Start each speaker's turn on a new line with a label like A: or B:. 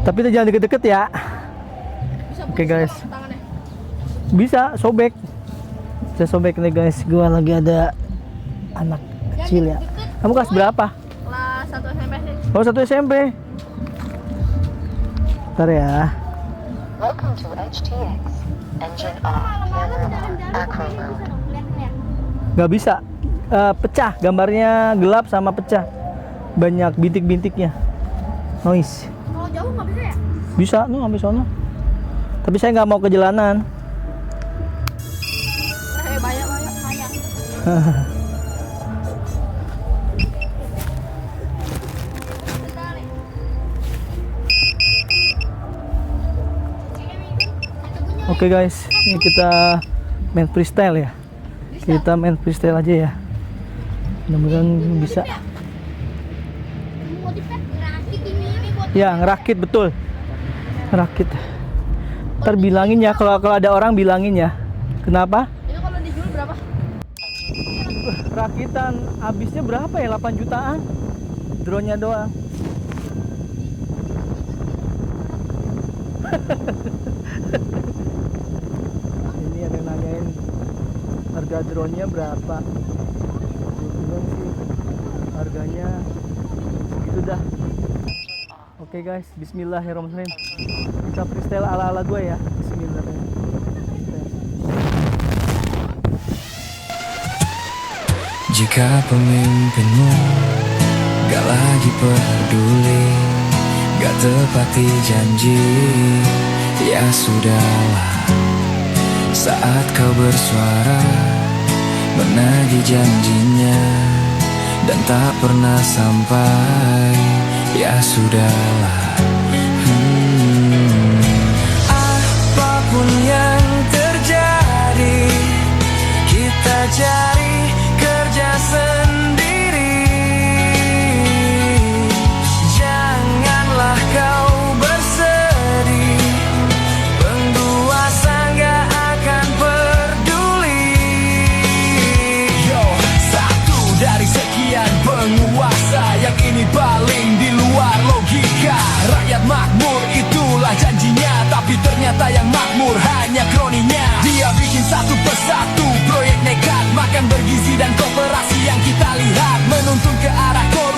A: Tapi itu jangan deket-deket ya. Oke guys. Bisa sobek. Bisa sobek nih guys. Gua lagi ada anak kecil ya. Kamu kelas berapa?
B: Kelas 1 SMP sih.
A: Oh, 1 SMP. Bentar ya.
C: Welcome to HTX. Engine off. Acronym.
A: Nggak bisa. Pecah. Gambarnya gelap sama pecah. Banyak bintik-bintiknya. Noise.
B: Kalau jauh nggak bisa ya?
A: Bisa, nih ambil sono. Tapi saya nggak mau ke jalanan.
B: Banyak.
A: Oke guys, ini kita main freestyle ya. Kita main freestyle aja ya. Mudah-mudahan bisa. Ya, ngerakit betul. Ngerakit. Ntar bilangin ya kalau ada orang bilangin ya. Kenapa?
B: Itu kalau dijual berapa?
A: Rakitan habisnya berapa ya? 8 jutaan. Drone-nya doang. Ini ada yang nanyain harga drone-nya berapa. Bilang sih harganya gitu dah. Oke guys, bismillahirrahmanirrahim. Kita freestyle ala-ala gue ya. Bismillahirrahmanirrahim.
D: Jika pemimpinmu gak lagi peduli, gak tepati janji, ya sudahlah. Saat kau bersuara, menagih janjinya, dan tak pernah sampai, ya sudahlah. Apapun yang terjadi, kita cari kerja sendiri. Janganlah kau bersedih, penguasa gak akan peduli. Yo, satu dari sekian penguasa yang ini paling di luar logika. Rakyat makmur itulah janjinya, tapi ternyata yang makmur hanya kroninya. Dia bikin satu persatu proyek nekat, makan bergizi dan kooperasi yang kita lihat menuntun ke arah korupsi.